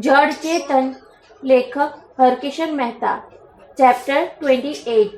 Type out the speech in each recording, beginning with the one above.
જડ ચેતન, લેખક હરકિશન મહેતા. ચેપ્ટર 28.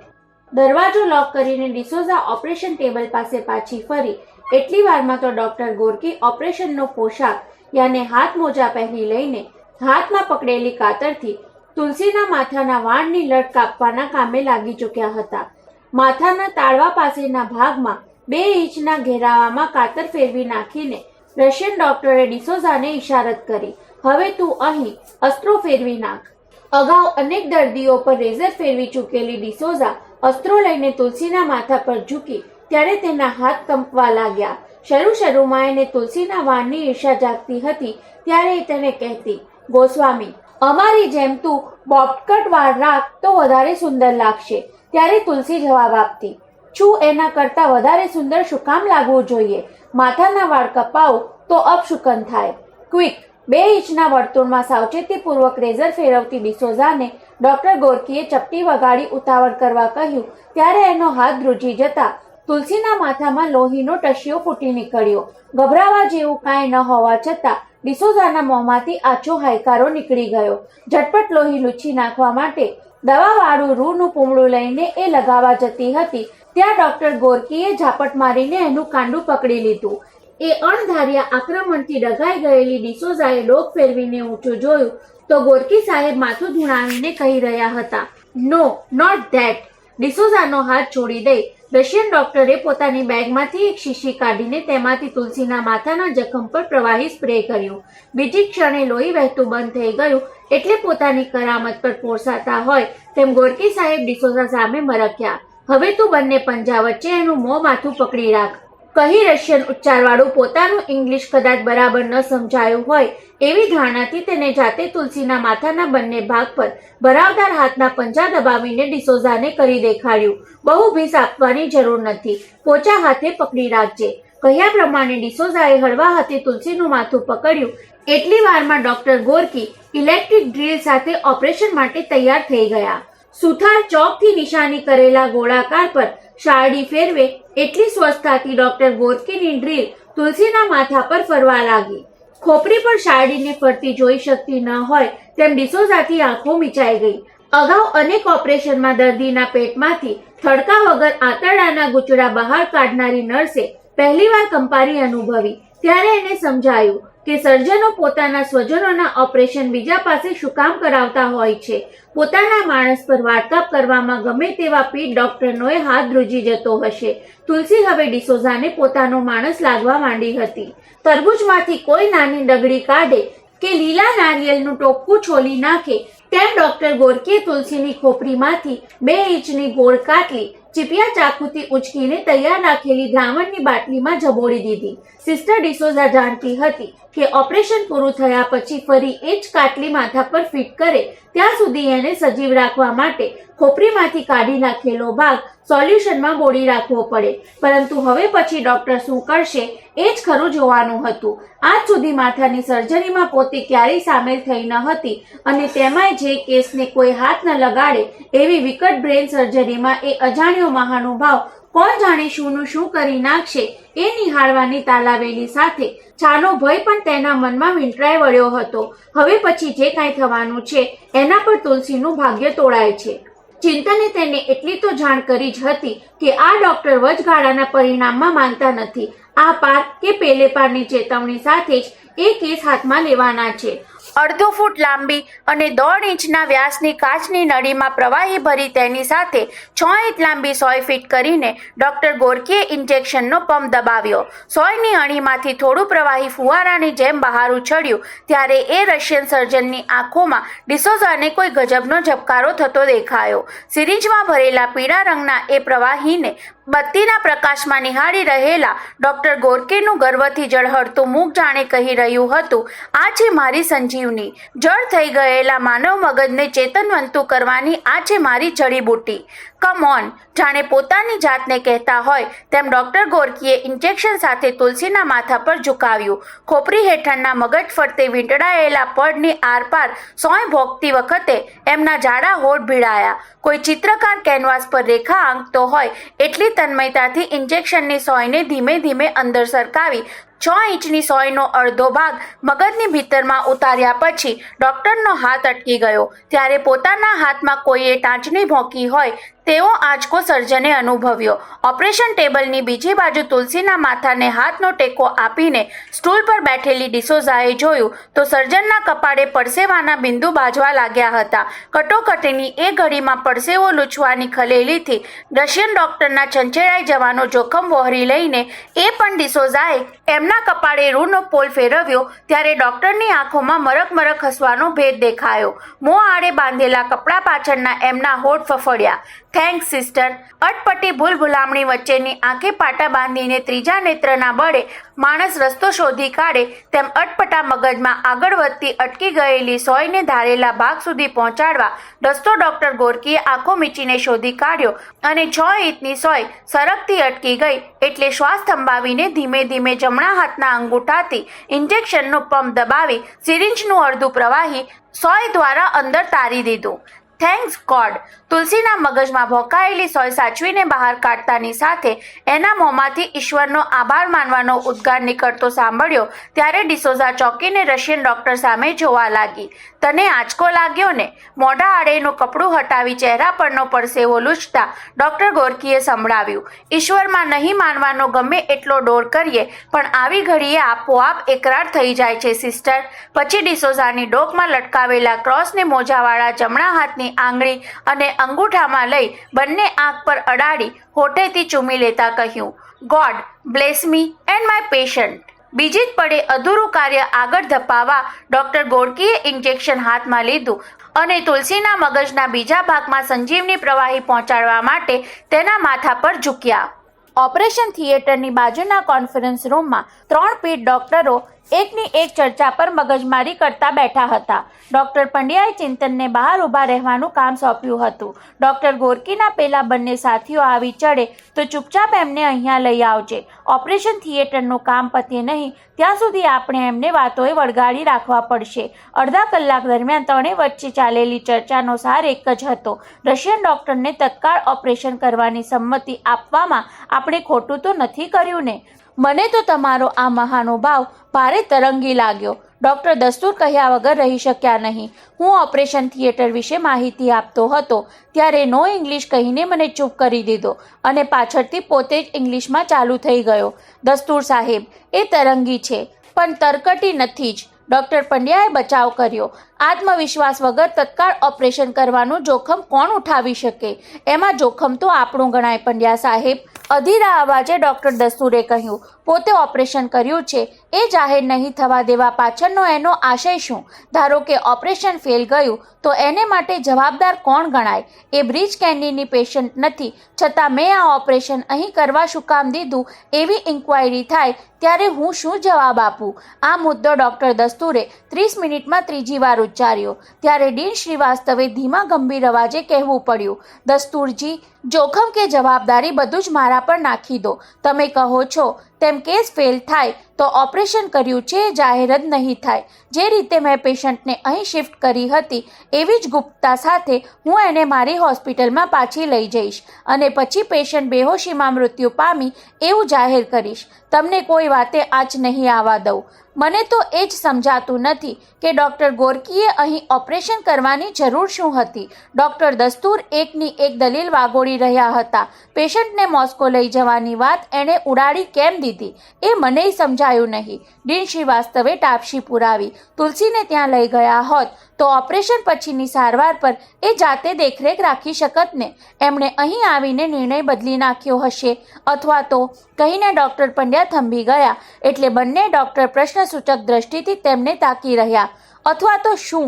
દરવાજો લોક કરીને ડિસોઝા ઓપરેશન ટેબલ પાસે પાછી ફરી એટલી વારમાં તો ડોક્ટર ગોર્કી ઓપરેશનનો પોશાક યાને હાથ મોજા પહેરી લઈને હાથમાં પકડેલી કાતરથી તુલસીના માથાના વાળની લટ કાપવાના કામે લાગી ચૂક્યા હતા. માથાના તાળવા પાસેના ભાગમાં 2 ઇંચના ઘેરાવામાં કાતર ફેરવી નાખીને રશિયન ડોક્ટરે ડિસોઝાને ઇશારત કરી, હવે તું અહીં અસ્ત્રો ફેરવી નાખ. અગાઉ અનેક દર્દીઓ પર રેઝર ફેરવી ચૂકેલી ડિસોઝા અસ્ત્રો લઈને તુલસીના માથા પર ઝૂકી ત્યારે તેના હાથ કંપવા લાગ્યા. શરૂમાં એને તુલસીના વાળની ઈર્ષા જાગતી હતી ત્યારે તેને કહેતી, ગોસ્વામી, અમારી જેમ તું બોબકટ વાળ રાખ તો વધારે સુંદર લાગશે. ત્યારે તુલસી જવાબ આપતી, છું એના કરતા વધારે સુંદર શું કામ લાગવું જોઈએ? માથાના વાળ કપાવું તો અપશુકન થાય. ક્વિક! 2 ઇંચના વર્તુળમાં સાવચેતીપૂર્વક રેઝર ફેરવતી ડિસોઝાને ડોક્ટર ગોર્કીએ ચપટી વગાડી ઉતાવળ કરવા કહ્યું ત્યારે એનો હાથ ધ્રુજી જતા તુલસીના માથામાં લોહીનો ટશિયો ફૂટી નીકળ્યો. ગભરાવા જેવું કાંઈ ન હોવા છતાં ડિસોઝાના મોંમાંથી આછો હાયકારો નીકળી ગયો. ઝટપટ લોહી લૂછી નાખવા માટે દવાવાળું રૂનું પૂમડું લઈને એ લગાવવા જતી હતી ત્યાં ડોક્ટર ગોર્કીએ ઝાપટ મારીને એનું કાંડું પકડી લીધું. એ અણધાર્યા આક્રમણથી ડઘાઈ ગયેલી ડિસોઝાએ ડોક ફેરવીને ઊંચું જોયું તો ગોર્કી સાહેબ માથું ધૂણાવીને કહી રહ્યા હતા, નો, નોટ ધેટ. ડિસોઝાનો હાથ છોડી દઈ રશિયન ડોક્ટરે પોતાની બેગમાંથી એક શીશી કાઢીને તેમાંથી તુલસીના માથાના જખમ પર પ્રવાહી સ્પ્રે કર્યું. બીજી ક્ષણે લોહી વહેતું બંધ થઈ ગયું એટલે પોતાની કરામત પર પોરસાતા હોય તેમ ગોર્કી સાહેબ ડિસોઝા સામે મરક્યા. હવે તું બંને પંજા વચ્ચે એનું મોં માથું પકડી રાખ, કહી રશિયન ઉચ્ચારવાળું પોતાનું ઇંગ્લિશ કદાચ બરાબર ન સમજાયું હોય એવી ધારણાથી તેને જાતે તુલસીના માથાના બંને ભાગ પર ભરાવદાર હાથના પંજા દબાવીને ડિસોઝાને કરી દેખાડ્યું, બહુ ભીસ આપવાની જરૂર નથી, પોચા હાથે પકડી રાખજે. કહ્યા પ્રમાણે ડિસોઝાએ હળવા હાથે તુલસીનું માથું પકડ્યું. એટલી વારમાં ડોક્ટર ગોર્કી ઇલેક્ટ્રિક ડ્રીલ સાથે ઓપરેશન માટે તૈયાર થઈ ગયા. સુથાર ચોકથી નિશાની કરેલા ગોળાકાર પર શારડી ફેરવે એટલી સ્વસ્થતાથી ડોક્ટર ગોર્કીની ડ્રીલ તુલસીના માથા પર ફરવા લાગી. ખોપરી પર શારડીને ફરતી જોઈ શકતી ન હોય તેમ ડિસોઝાથી આંખો મીચાઈ ગઈ. અગાઉ અનેક ઓપરેશનમાં દર્દીના પેટમાંથી થડકા વગર આંતરડાના ગૂંચડા બહાર કાઢનારી નર્સે પહેલીવાર કંપારી અનુભવી ત્યારે એને સમજાયું કે સર્જનો પોતાના સ્વજનોના ઓપરેશન બીજા પાસે શું કામ કરાવતા હોય છે. પોતાના માણસ પર વાટકાપ કરવામાં ગમે તેવા પીટ ડોક્ટરનોએ હાથ ધ્રુજી જતો હશે. તુલસી હવે ડિસોઝાને પોતાનો માણસ લાગવા માંડી હતી. તરબૂચમાંથી કોઈ નાની ડગડી કાઢે કે લીલા નારિયેળનું ટોપકું છોલી નાખે તેમ ડોક્ટર ગોર્કીએ તુલસીની ખોપરીમાંથી 2 ઇંચની ગોળ કાટલી ચીપિયા ચાકુથી ઉચકીને તૈયાર રાખેલી દ્રાવણની બાટલીમાં જબોડી દીધી. સિસ્ટર ડિસોઝા જાણતી હતી કે ઓપરેશન પૂરું થયા પછી ફરી એ જ કાટલી માથા પર ફિટ કરે ત્યાં સુધી એને સજીવ રાખવા માટે ખોપરીમાંથી કાઢી નાખેલો ભાગ સોલ્યુશનમાં બોળી રાખવો પડે. પરંતુ હવે પછી ડોક્ટર શું કરશે એ જ ખરું જોવાનું હતું. આજ સુધી માથાની સર્જરીમાં પોતે ક્યારેય સામેલ થઈ ન હતી અને તેમાંય જે કેસને કોઈ હાથ ન લગાડે એવી વિકટ બ્રેન સર્જરીમાં એ અજાણ્યો મહાનુભાવ કોણ જાણે શુંનું શું કરી નાખશે એ નિહાળવાની તાલાવેલી સાથે છાનો ભય પણ તેના મનમાં વીંટળાઈ વળ્યો હતો. હવે પછી જે કાંઈ થવાનું છે એના પર તુલસીનું ભાગ્ય તોળાય છે. ચિંતને તેને એટલી તો જાણ કરી જ હતી કે આ ડોક્ટર વચગાળાના પરિણામમાં માનતા નથી. આ પાર કે પેલે પારની ચેતવણી સાથે જ એ કેસ હાથમાં લેવાના છે. 1/2 ફૂટ લાંબી અને 1.5 ઇંચના વ્યાસની કાચની નળીમાં પ્રવાહી ભરી તેની સાથે 6 ઇંચ લાંબી સોય ફિટ કરીને ડોક્ટર ગોર્કીએ ઇન્જેક્શનનો પંપ દબાવ્યો. સોયની અણીમાંથી થોડું પ્રવાહી ફુવારાની જેમ બહાર ઉછળ્યું ત્યારે એ રશિયન સર્જનની આંખોમાં ડિસોઝાને કોઈ ગજબનો ઝબકારો થતો દેખાયો. સિરિંજમાં ભરેલા પીળા રંગના એ પ્રવાહીને બત્તીના પ્રકાશમાં નિહાળી રહેલા ડોક્ટર ગોર્કીનું ગર્વથી ઝળહળતું મુખ જાણે કહી રહ્યું હતું, આ છે મારી સંજીવની. જડ થઈ ગયેલા માનવ મગજને ચેતનવંતું કરવાની આ છે મારી જડીબુટ્ટી. કમ ઓન, જાણે પોતાની જાતને કહેતા હોય તેમ ડોક્ટર ગોર્કીએ ઇન્જેક્શન સાથે તુલસીના માથા પર ઝુકાવ્યું. ખોપરી હેઠળના મગજ ફરતે વીંટળાયેલા પડની આરપાર સોય ભોગતી વખતે એમના જાડા હોઠ ભીડાયા. કોઈ ચિત્રકાર કેનવાસ પર રેખા આંકતો હોય એટલી તન્મયતાથી ઇન્જેક્શનની સોયને ધીમે ધીમે અંદર સરકાવી 6 ઇંચની સોયનો અડધો ભાગ મગજની ભીતરમાં ઉતાર્યા પછી ડોક્ટરનો હાથ અટકી ગયો. ત્યારે પોતાના હાથમાં કોઈએ ટાંચણી ભોંકી હોય તેવો આંચકો સર્જને અનુભવ્યો. ઓપરેશન ટેબલની બીજી બાજુ તુલસીના માથાને હાથનો ટેકો આપીને સ્ટૂલ પર બેઠેલી ડિસોઝાએ જોયું તો સર્જનના કપાળે પરસેવાના બિંદુ બાજવા લાગ્યા હતા. કટોકટીની એ ઘડીમાં પરસેવો લૂછવાની ખલેલીથી રશિયન ડોક્ટરના છંછેડાઈ જવાનો જોખમ વહોરી લઈને એ પણ ડિસોઝાએ એમના કપાળે રૂનો પોલ ફેરવ્યો ત્યારે ડોક્ટરની આંખોમાં મરક મરક હસવાનો ભેદ દેખાયો. મોં આડે બાંધેલા કપડા પાછળના એમના હોઠ ફફડ્યા. Thanks sister. અટપટી ભૂલભુલામણી વચ્ચેની આંખે પાટા બાંધીને ત્રીજા નેત્રના બળે માણસ રસ્તો શોધી કાઢે તેમ અટપટા મગજમાં આગળ વધતી અટકી ગયેલી સોયને ધારેલા ભાગ સુધી પહોંચાડવા રસ્તો ડોક્ટર ગોરકીએ આંખો મીચીને શોધી કાઢ્યો અને 6 ઇંચની સોય સરકતી અટકી ગઈ એટલે શ્વાસ થંભાવીને ધીમે ધીમે જમણા હાથના અંગૂઠાથી ઇન્જેક્શનનો પંપ દબાવી સિરિંજનું અડધું પ્રવાહી સોય દ્વારા અંદર તારી દીધું. Thanks God. તુલસીના મગજમાં ભોંકાયેલી સોય સાચવીને બહાર કાઢતાની સાથે એના મોંમાંથી ઈશ્વરનો આભાર માનવાનો ઉદ્ગાર નીકળતો સાંભળ્યો ત્યારે ડિસોઝા ચોંકીને રશિયન ડોક્ટર સામે જોવા લાગી. તને આંચકો લાગ્યો ને? મોઢા આડેનું કપડું હટાવી ચહેરા પરનો પરસેવો લૂછતા ડોક્ટર ગોરકીએ સંભળાવ્યું. ઈશ્વરમાં નહીં માનવાનો ગમે એટલો ડોર કરીએ પણ આવી ઘડીએ આપોઆપ એકરાર થઈ જાય છે સિસ્ટર. પછી ડિસોઝાની ડોકમાં લટકાવેલા ક્રોસને મોજાવાળા જમણા હાથની આંગળી અને અંગૂઠામાં લઈ બંને આંખ પર અડાડી હોઠેથી ચૂમી લેતા કહ્યું, God bless me and my patient. બીજી જ પડે અધૂરું કાર્ય આગળ ધપાવવા ડોક્ટર ગોરકીએ ઇન્જેક્શન હાથમાં લીધું અને તુલસીના મગજના બીજા ભાગમાં સંજીવની પ્રવાહી પહોંચાડવા માટે તેના માથા પર ઝૂક્યા. ઓપરેશન થિયેટરની બાજુના કોન્ફરન્સ રૂમમાં 3 પીઢ ડોક્ટરો એકની એક ચર્ચા પર મગજમારી કરતા બેઠા હતા. ડોક્ટર પંડ્યાએ ચિંતનને બહાર ઊભા રહેવાનું કામ સોંપ્યું હતું. ડોક્ટર ગોરકીના પેલા બંને સાથીઓ આવી ચડે તો ચૂપચાપ એમને અહીંયા લઈ આવજે. ઓપરેશન થિયેટરનું કામ પતે નહીં ત્યાં સુધી આપણે એમને વાતોએ વળગાડી રાખવા પડશે. અડધા કલાક દરમિયાન ત્રણેય વચ્ચે ચાલેલી ચર્ચાનો સાર એક જ હતો. રશિયન ડોક્ટરને તત્કાળ ઓપરેશન કરવાની સંમતિ આપવામાં આપણે ખોટું તો નથી કર્યું ને? મને તો તમારો આ મહાનુભાવ ભારે તરંગી લાગ્યો. ડોક્ટર દસ્તુર કહ્યા વગર રહી શક્યા નહીં. હું ઓપરેશન થિયેટર વિશે માહિતી આપતો હતો ત્યારે નો ઇંગ્લિશ કહીને મને ચૂપ કરી દીધો અને પાછળથી પોતે જ ઇંગ્લિશમાં ચાલુ થઈ ગયો. દસ્તુર સાહેબ, એ તરંગી છે પણ તરકટી નથી જ. ડોક્ટર પંડ્યાએ બચાવ કર્યો. આત્મવિશ્વાસ વગર તત્કાળ ઓપરેશન કરવાનું જોખમ કોણ ઉઠાવી શકે? એમાં જોખમ તો આપણું ગણાય પંડ્યા સાહેબ. અધીરા અવાજે ડોક્ટર દસ્તુરે કહ્યું. પોતે ઓપરેશન કર્યું છે એ જાહેર નહીં થવા દેવા પાછળનો એનો આશય શું? ધારો કે ઓપરેશન ફેલ ગયું તો એને માટે જવાબદાર કોણ ગણાય? એ બ્રિજ કેન્ડીની પેશન્ટ નથી છતાં મેં આ ઓપરેશન અહીં કરવા શું કામ દીધું એવી ઇન્ક્વાયરી થાય ત્યારે હું શું જવાબ આપું? આ મુદ્દો ડોક્ટર દસ્તુરે 30 મિનિટમાં ત્રીજી વાર ઉચ્ચાર્યો. ત્યારે ડીન શ્રીવાસ્તવે ધીમા ગંભીર અવાજે કહેવું પડ્યું, દસ્તુરજી, જોખમ કે જવાબદારી બધું જ મારા પર નાખી દો. તમે કહો છો તેમ કેસ ફેલ થાય તો ઓપરેશન કર્યું છે એ જાહેર જ નહીં થાય. જે રીતે મેં પેશન્ટને અહીં શિફ્ટ કરી હતી એવી જ ગુપ્તતા સાથે હું એને મારી હોસ્પિટલમાં પાછી લઈ જઈશ અને પછી પેશન્ટ બેહોશીમાં મૃત્યુ પામી એવું જાહેર કરીશ. તમને કોઈ વાતે આંચ નહીં આવવા દઉં. મને તો એ જ સમજાતું નથી કે ડૉક્ટર ગોરકીએ અહીં ઓપરેશન કરવાની જરૂર શું હતી? ડૉક્ટર દસ્તુર એકની એક દલીલ વાગોળી રહ્યા હતા. પેશન્ટને મોસ્કો લઈ જવાની વાત એણે ઉડાડી કેમ દીધી એ મને સમજાયું નહીં. ડીન શ્રીવાસ્તવે ટાપશી પુરાવી. તુલસીને ત્યાં લઈ ગયા હોત તો ઓપરેશન પછીની સારવાર પર એ જાતે દેખરેખ રાખી શકત ને? એમણે અહીં આવીને નિર્ણય બદલી નાખ્યો હશે અથવા તો કહીને ડૉક્ટર પંડ્યા થંભી ગયા એટલે બંને ડૉક્ટર પ્રશ્નસૂચક દ્રષ્ટિથી તેમને તાકી રહ્યા. અથવા તો શું?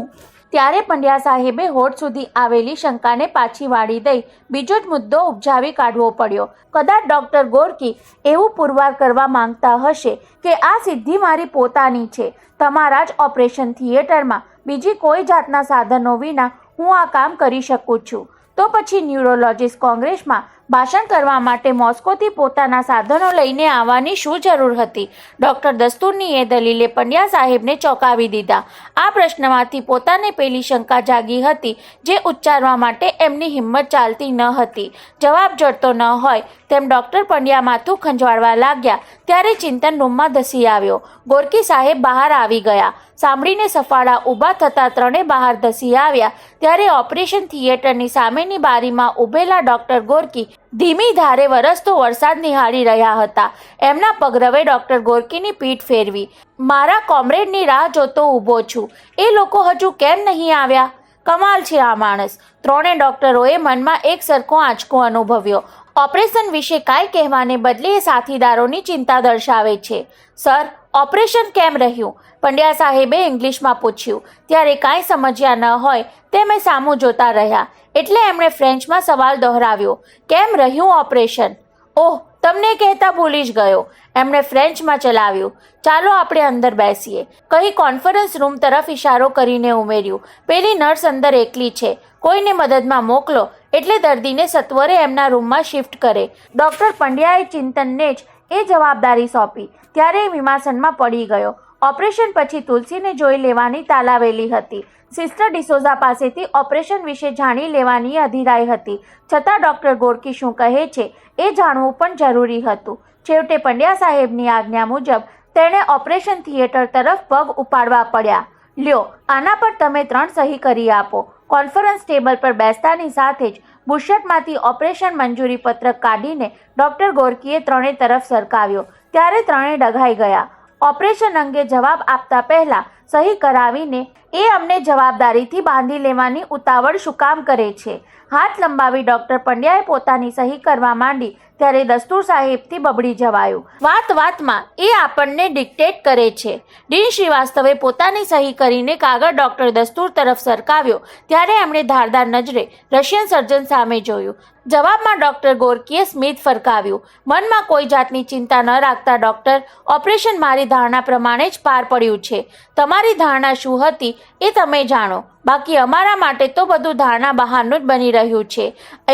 ત્યારે પંડ્યા સાહેબે હોઠ સુધી આવેલી શંકાને પાછી વાળી દઈ બીજો જ મુદ્દો ઉપજાવી કાઢવો પડ્યો. કદાચ ડૉક્ટર ગોરકી એવું પુરવાર કરવા માંગતા હશે કે આ સિદ્ધિ મારી પોતાની છે. તમારા જ ઓપરેશન થિયેટરમાં બીજી કોઈ જાતના સાધનો વિના હું આ કામ કરી શકું છું. તો પછી ન્યુરોલોજીસ્ટ કોંગ્રેસમાં ભાષણ કરવા માટે મોસ્કોથી પોતાના સાધનો લઈને આવવાની શું જરૂર હતી? ડોક્ટર દસ્તુરની એ દલીલે પંડ્યા સાહેબને ચોંકાવી દીધા. આ પ્રશ્નમાંથી પોતાને પેલી શંકા જાગી હતી જે ઉચ્ચારવા માટે એમની હિંમત ચાલતી ન હતી. જવાબ જડતો ન હોય તેમ ડોક્ટર પંડ્યા માથું ખંજવાળવા લાગ્યા ત્યારે ચિંતન રૂમમાં ધસી આવ્યો. ગોરકી સાહેબ બહાર આવી ગયા. સાંભળીને સફાળા ઊભા થતા ત્રણે બહાર ધસી આવ્યા ત્યારે ઓપરેશન થિયેટરની સામેની બારીમાં ઊભેલા ડોક્ટર ગોરકી ધીમી ધારે વરસતો વરસાદ નિહાળી રહ્યા હતા. એમના પગરવે ડોક્ટર ગોરકીની પીઠ ફેરવી. મારા કોમ્રેડની રાહ જોતો ઊભો છું. એ લોકો હજુ કેમ નહીં આવ્યા? કમાલ છે આ માણસ. ત્રણે ડોક્ટરોએ મનમાં એક સરખો આંચકો અનુભવ્યો. ઓપરેશન વિશે કાંઈ કહેવાને બદલે એ સાથીદારોની ચિંતા દર્શાવે છે. સર, ઓપરેશન કેમ રહ્યું? પંડ્યા સાહેબે ઇંગ્લિશમાં પૂછ્યું. ત્યારે કાંઈ સમજ્યા ન હોય તે મેં સામું જોતા રહ્યા એટલે એમણે ફ્રેન્ચમાં સવાલ દોહરાવ્યો. કેમ રહ્યું ઓપરેશન? ઓહ, તમને કહેતા ભૂલી જ ગયો. એમણે ફ્રેન્ચમાં ચલાવ્યું. ચાલો આપણે અંદર બેસીએ, કહી કોન્ફરન્સ રૂમ તરફ ઇશારો કરીને ઉમેર્યું. પેલી નર્સ અંદર એકલી છે, કોઈને મદદમાં મોકલો એટલે દર્દીને સત્વરે એમના રૂમમાં શિફ્ટ કરે. ડોક્ટર પંડ્યાએ ચિંતનને જ એ જવાબદારી સોંપી ત્યારે વિમાસનમાં પડી ગયો. ઓપરેશન પછી તુલસીને જોઈ લેવાની તાલાવેલી હતી. સિસ્ટર ડિસોઝા પાસેથી ઓપરેશન વિશે જાણી લેવાની અધીરાઈ હતી. છતાં ડોક્ટર ગોરકી શું કહે છે એ જાણવું પણ જરૂરી હતું. છેવટે પંડ્યા સાહેબની આજ્ઞા મુજબ તેણે ઓપરેશન થિયેટર તરફ પગ ઉપાડવા પડ્યા. લ્યો, આના પર તમે 3 સહી કરી આપો. કોન્ફરન્સ ટેબલ પર બેસતાની સાથે જ બુશર્ટમાંથી ઓપરેશન મંજૂરી પત્રક કાઢીને ડોક્ટર ગોરકીએ ત્રણે તરફ સરકાવ્યો. ત્યારે ત્રણે ડઘાઈ ગયા. ઓપરેશન અંગે જવાબ આપતા પહેલા સહી કરાવીને એ અમને જવાબદારીથી બાંધી લેવાની ઉતાવળ શું કામ કરે છે? હાથ લંબાવી ડોક્ટર પંડ્યાએ પોતાની સહી કરવા માંડી ત્યારે દસ્તુર સાહેબથી બબડી જવાયું. વાત વાતમાં એ આપણને ડિક્ટેટ કરે છે. ડીન શ્રીવાસ્તવે પોતાની સહી કરીને કાગળ ડોક્ટર દસ્તુર તરફ સરકાવ્યો ત્યારે એમણે ધારદાર નજરે રશિયન સર્જન સામે જોયું. જવાબમાં ડોક્ટર ગોરકીએ સ્મિત ફરકાવ્યું. મનમાં કોઈ જાતની ચિંતા ન રાખતા ડોક્ટર, ઓપરેશન મારી ધારણા પ્રમાણે જ પાર પડ્યું છે. તમારી ધારણા શું હતી એ તમે જાણો, બાકી અમારા માટે તો બધું ધારણા બહારનું જ બની રહ્યું છે.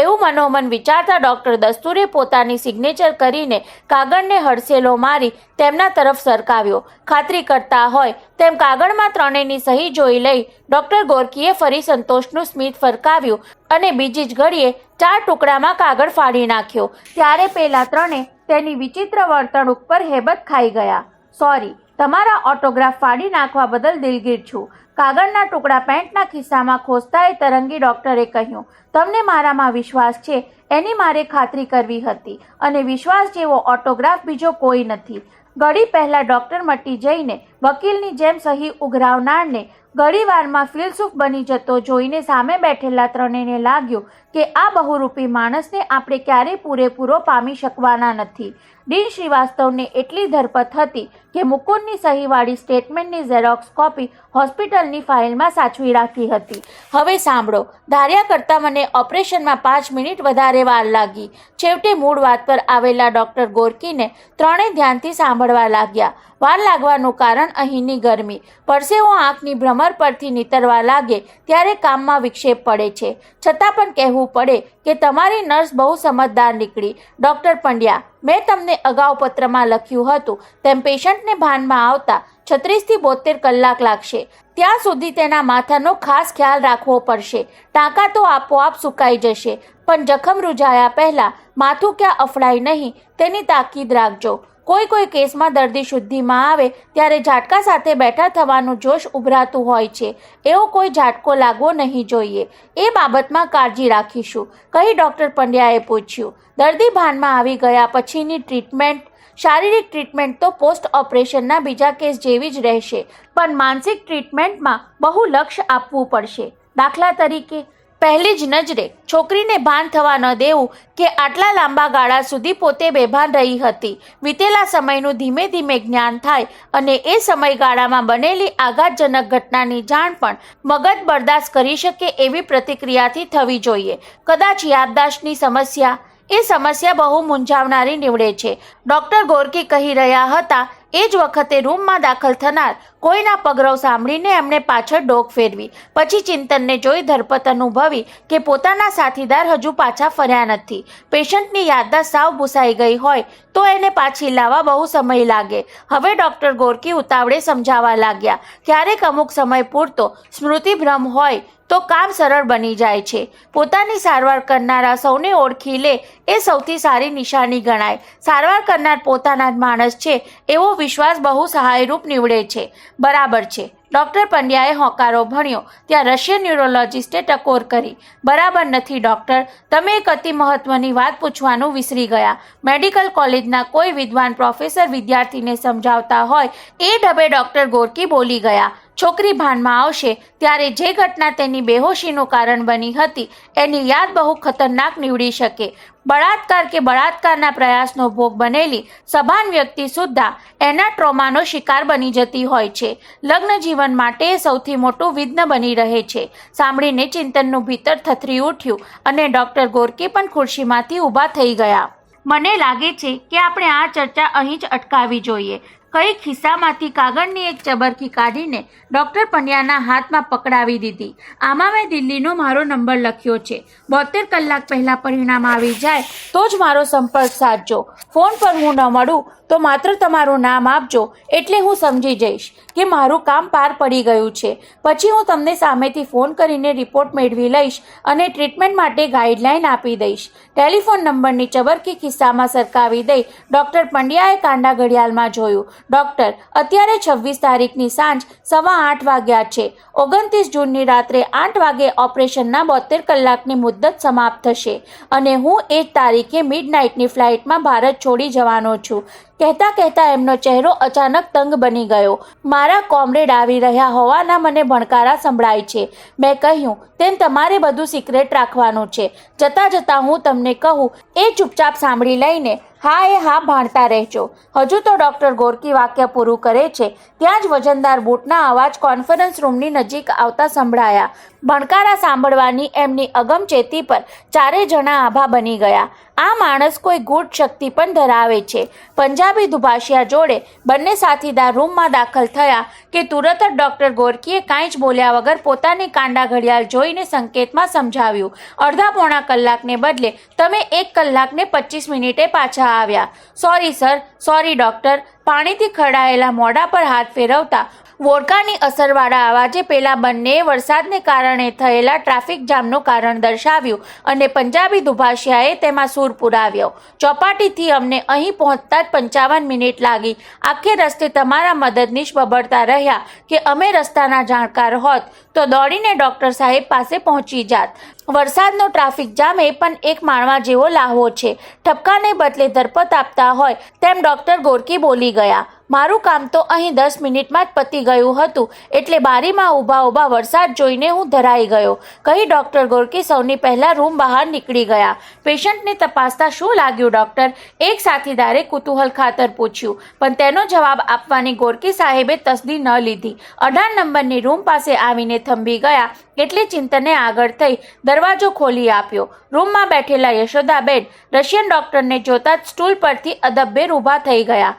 એવું મનોમન વિચારતા ડોક્ટર દસ્તુરે પોતાની સિગ્નેચર કરીને કાગળને હડસેલો મારી તેમના તરફ સરકાવ્યો. ખાતરી કરતા હોય તેમ કાગળમાં ત્રણેયની સહી જોઈ લઈ ડોક્ટર ગોરકીએ ફરી સંતોષનું સ્મિત ફરકાવ્યું અને બીજી જ ઘડીએ 4 ટુકડામાં કાગળ ફાડી નાખ્યો. ત્યારે પેલા ત્રણે તેની વિચિત્ર વર્તણૂક પર હેબત ખાઈ ગયા. સોરી, તમારા ઓટોગ્રાફ ફાડી નાખવા બદલ દિલગીર છું. કાગળના ટુકડા પેન્ટના ખિસ્સામાં ખોસતાએ તરંગી ડોક્ટરે કહ્યું. તમને મારામાં વિશ્વાસ છે એની મારે ખાતરી કરવી હતી અને વિશ્વાસ જેવો ઓટોગ્રાફ બીજો કોઈ નથી. ઘડી પહેલા ડોક્ટર મટી જઈને વકીલની જેમ સહી ઉઘરાવનારને ઘડીવારમાં ફિલસૂફ બની જતો જોઈને સામે બેઠેલા ત્રણેયને લાગ્યું કે આ બહુરૂપી માણસને આપણે ક્યારેય પૂરેપૂરો પામી શકવાના નથી. ડીન શ્રીવાસ્તવને એટલી ધરપત હતી કે મુકુંદની સહીવાળી સ્ટેટમેન્ટની ઝેરોક્સ કોપી હોસ્પિટલની ફાઇલમાં સાચવી રાખી હતી. હવે સાંભળો, ધાર્યા કરતાં મને ઓપરેશનમાં 5 મિનિટ વધારે વાર લાગી. છેવટે મૂળ વાત પર આવેલા ડોક્ટર ગોરકીને ત્રણે ધ્યાનથી સાંભળવા લાગ્યા. વાર લાગવાનું કારણ અહીંની ગરમી. પરસેવો આંખની ભ્રમર પરથી નીતરવા લાગે ત્યારે કામમાં વિક્ષેપ પડે છે. છતાં પણ કહેવું પડે કે તમારી નર્સ બહુ સમજદાર નીકળી. ડોક્ટર પંડ્યા, મેં તમને અગાઉ પત્રમાં લખ્યું હતું તેમ પેશન્ટને ભાનમાં આવતા 36 થી 72 કલાક લાગશે. ત્યાં સુધી તેના માથાનો ખાસ ખ્યાલ રાખવો પડશે. ટાંકા તો આપોઆપ સુકાઈ જશે, પણ જખમ રૂઝાયા પહેલા માથું ક્યાં અફડાય નહીં તેની તાકીદ રાખજો. કોઈ કેસમાં દર્દી શુદ્ધિમાં આવે ત્યારે ઝાટકા સાથે બેઠા થવાનું જોશ ઉભરાતું હોય છે. એવો કોઈ ઝાટકો લાગવો નહીં જોઈએ. એ બાબતમાં કાળજી રાખીશું, કહી ડોક્ટર પંડ્યાએ પૂછ્યું. દર્દી ભાનમાં આવી ગયા પછીની ટ્રીટમેન્ટ? શારીરિક ટ્રીટમેન્ટ તો પોસ્ટ ઓપરેશનના બીજા કેસ જેવી જ રહેશે, પણ માનસિક ટ્રીટમેન્ટમાં બહુ લક્ષ્ય આપવું પડશે. દાખલા તરીકે, પહેલી જ નજરે છોકરીને ભાન થવા ન દેવું કે આટલા લાંબા ગાળા સુધી પોતે બેભાન રહી હતી. વીતેલા સમયનું ધીમે ધીમે જ્ઞાન થાય અને એ સમયગાળામાં બનેલી આઘાતજનક ઘટનાની જાણ પણ મગજ બરદાસ્ત કરી શકે એવી પ્રતિક્રિયાથી થવી જોઈએ. કદાચ યાદદાસ્તની સમસ્યા, એ સમસ્યા બહુ મૂંઝાવનારી નીવડે છે. ડોક્ટર ગોરકી કહી રહ્યા હતા એ જ વખતે રૂમમાં દાખલ થનાર કોઈના પગરવ સાંભળીને એમણે પાછળ ડોક ફેરવી. પછી ચિંતનને જોઈ ધરપત અનુભવી કે પોતાના સાથીદાર હજુ પાછા ફર્યા નથી. પેશન્ટની યાદદાસ્ત સાવ ભૂસાઈ ગઈ હોય તો એને પાછી લાવવા બહુ સમય લાગે. હવે ડૉક્ટર ગોરકી ઉતાવળે સમજાવવા લાગ્યા. ક્યારેક અમુક સમય પૂરતો સ્મૃતિભ્રમ હોય તો કામ સરળ બની જાય છે. પોતાની સારવાર કરનારા સૌને ઓળખી લે એ સૌથી સારી નિશાની ગણાય. સારવાર કરનાર પોતાના જ માણસ છે એવો વિશ્વાસ બહુ સહાયરૂપ નીવડે છે. બરાબર છે. ડૉક્ટર પંડ્યાએ હોંકારો ભણ્યો ત્યાં રશિયન ન્યુરોલોજિસ્ટે ટકોર કરી. બરાબર નથી ડૉક્ટર, તમે એક અતિ મહત્વની વાત પૂછવાનું વિસરી ગયા. મેડિકલ કોલેજના કોઈ વિદ્વાન પ્રોફેસર વિદ્યાર્થીને સમજાવતા હોય એ ઢબે ડૉક્ટર ગોરકી બોલી ગયા. છોકરી ભાનમાં આવશે ત્યારે જે ઘટના તેની બેહોશીનું કારણ બની હતી એની યાદ બહુ ખતરનાક નીવડી શકે. બળાત્કાર કે બળાત્કારના પ્રયાસનો ભોગ બનેલી સભાન વ્યક્તિ સુદ્ધા એના ટ્રોમાનો શિકાર બની જતી હોય છે. લગ્ન જીવન માટે એ સૌથી મોટું વિઘ્ન બની રહે છે. સાંભળીને ચિંતનનું ભીતર થથરી ઉઠ્યું અને ડૉક્ટર ગોરકી પણ ખુરશીમાંથી ઊભા થઈ ગયા. મને લાગે છે કે આપણે આ ચર્ચા અહીં જ અટકાવવી જોઈએ. કઈ ખિસ્સામાંથી કાગળની એક ચબરકી કાઢીને ડૉક્ટર પંડ્યાના હાથમાં પકડાવી દીધી. આમાં મેં દિલ્હીનો મારો નંબર લખ્યો છે. 72 કલાક પહેલાં પરિણામ આવી જાય તો જ મારો સંપર્ક સાધજો. ફોન પર હું ન મળું તો માત્ર તમારું નામ આપજો એટલે હું સમજી જઈશ કે મારું કામ પાર પડી ગયું છે. પછી હું તમને સામેથી ફોન કરીને રિપોર્ટ મેળવી લઈશ અને ટ્રીટમેન્ટ માટે ગાઈડલાઈન આપી દઈશ. ટેલિફોન નંબરની ચબરકી ખિસ્સામાં સરકાવી દઈ ડૉક્ટર પંડ્યાએ કાંડા ઘડિયાળમાં જોયું. ડૉક્ટર, અત્યારે 26 તારીખની સાંજ 8:15 વાગ્યા છે. 29 જૂનની રાત્રે 8 વાગે ઓપરેશનના 72 કલાકની મુદ્દત સમાપ્ત થશે અને હું એ જ તારીખે મિડનાઇટની ફ્લાઇટમાં ભારત છોડી જવાનો છું. કહેતા કહેતા એમનો ચહેરો અચાનક તંગ બની ગયો. મારા કોમરેડ આવી રહ્યા હોવાના મને ભણકારા સંભળાય છે. મેં કહ્યું તેમ તમારે બધું સિક્રેટ રાખવાનું છે. જતાં જતાં હું તમને કહું એ ચૂપચાપ સાંભળી લઈને હા એ હા ભાણતા રહેજો. હજુ તો ડૉક્ટર ગોરકી વાક્ય પૂરું કરે છે ત્યાં જ વજનદાર બૂટના અવાજ કોન્ફરન્સ રૂમની નજીક આવતા સંભળાયા. ભણકારા સાંભળવાની એમની અગમચેતી પર ચારે જણા આભા બની ગયા. આ માણસ કોઈ ગૂઢ શક્તિ પણ ધરાવે છે. પંજાબી દુભાષિયા જોડે બંને સાથીદાર રૂમમાં દાખલ થયા કે તુરત જ ડૉક્ટર ગોરકીએ કાંઈ જ બોલ્યા વગર પોતાની કાંડા ઘડિયાળ જોઈને સંકેતમાં સમજાવ્યું. અડધા પોણા કલાકને બદલે તમે 1 કલાકને 25 મિનિટે પાછા આવ્યા. Sorry sir, sorry doctor. પાણીથી ખરડાયેલા મોઢા પર હાથ ફેરવતા વોડકાની અસરવાળા અવાજે પેલા બંનેએ વરસાદને કારણે થયેલા ટ્રાફિક જામનું કારણ દર્શાવ્યું અને પંજાબી દુભાષિયાએ તેમાં સૂર પુરાવ્યો. ચોપાટીથી અમને અહીં પહોંચતા જ 55 મિનિટ લાગી. આખે રસ્તે તમારા મદદનીશ બબડતા રહ્યા કે અમે રસ્તાના જાણકાર હોત તો દોડીને ડૉક્ટર સાહેબ પાસે પહોંચી જાત. વરસાદનો ટ્રાફિક જામ એ પણ એક માણવા જેવો લાહવો છે. ઠપકાને બદલે ધરપત આપતા હોય તેમ ડૉક્ટર ગોરકી બોલી ગયા. મારું કામ તો અહીં 10 મિનિટમાં જ પતી ગયું હતું એટલે બારીમાં ઊભા વરસાદ જોઈને હું ધરાઈ ગયો કહી ડૉક્ટર ગોરકી સૌની પહેલાં રૂમ બહાર નીકળી ગયા. પેશન્ટને તપાસતા શું લાગ્યું ડૉક્ટર? એક સાથીદારે કુતૂહલ ખાતર પૂછ્યું. પણ તેનો જવાબ આપવાની ગોરકી સાહેબે તસદી ન લીધી. 18 નંબરની રૂમ પાસે આવીને થંભી ગયા એટલે ચિંતને આગળ થઈ દરવાજો ખોલી આપ્યો. રૂમમાં બેઠેલા યશોદાબેન રશિયન ડૉક્ટરને જોતા જ સ્ટૂલ પરથી અદબ્બેર ઊભા થઈ ગયા.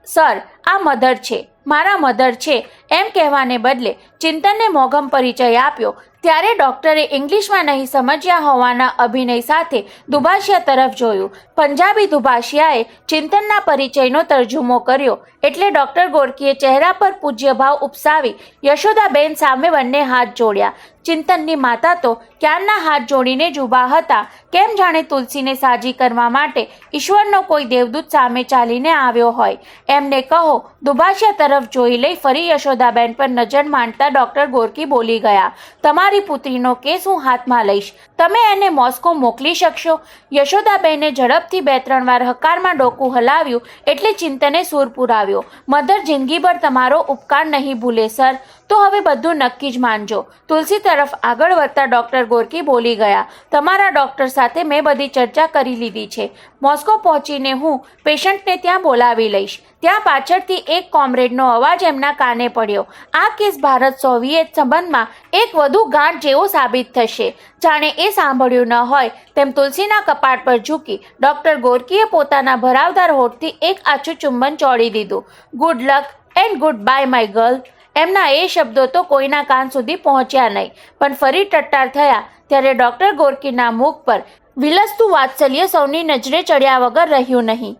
સર, આ મધર છે, મારા મધર છે એમ કહેવાને બદલે ચિંતનને મોઘમ પરિચય આપ્યો. ત્યારે ડૉક્ટરે ઇંગ્લિશમાં નહીં સમજ્યા હોવાના અભિનય સાથે દુભાષિયા તરફ જોયું. પંજાબી દુભાષિયાએ ચિંતનના પરિચયનો તરજુમો કર્યો એટલે ડૉક્ટર ગોરકીએ ચહેરા પર પૂજ્યભાવ ઉપસાવી યશોદાબેન સામે બંને હાથ જોડ્યા. ચિંતનની માતા તો ક્યારના હાથ જોડીને જ ઊભા હતા. કેમ જાણે તુલસીને સાજી કરવા માટે ઈશ્વરનો કોઈ દેવદૂત સામે ચાલીને આવ્યો હોય. એમને કહો. દુભાષિયા તરફ જોઈ લઈ ફરી યશોદાબેન પર નજર માંડતા ડૉક્ટર ગોરકી બોલી ગયા. તમારી પુત્રીનો કેસ હું હાથમાં લઈશ. તમે એને મોસ્કો મોકલી શકશો? યશોદાબેને ઝડપથી 2-3 વાર હકારમાં ડોકું હલાવ્યું એટલે ચિંતને સૂર પુરાવ્યો. મધર જિંદગીભર તમારો ઉપકાર નહીં ભૂલે સર. તો હવે બધું નક્કી જ માનજો. તુલસી તરફ આગળ વધતા ડોક્ટર ગોરકી બોલી ગયા, તમારા ડોક્ટર સાથે મેં બધી ચર્ચા કરી લીધી છે. મોસ્કો પહોંચીને હું પેશન્ટને ત્યાં બોલાવી લઈશ. ત્યાં પાછળથી એક કોમરેડનો અવાજ એમના કાને પડ્યો. આ કેસ ભારત સોવિયેત સંબંધમાં એક વધુ ગાંઠ જેવો સાબિત થશે. જાણે એ સાંભળ્યું ન હોય તેમ તુલસીના કપાળ પર ઝૂકી ડોક્ટર ગોરકીએ પોતાના ભરાવદાર હોઠથી એક આછું ચુંબન ચોડી દીધું. Good luck and good bye my girl. એમના એ શબ્દો તો કોઈના કાન સુધી પહોંચ્યા નહીં, પણ ફરી ટટ્ટાર થયા ત્યારે ડોક્ટર ગોરકીના મુખ પર વિલસતું વાત્સલ્ય સૌની નજરે ચડ્યા વગર રહ્યું નહીં.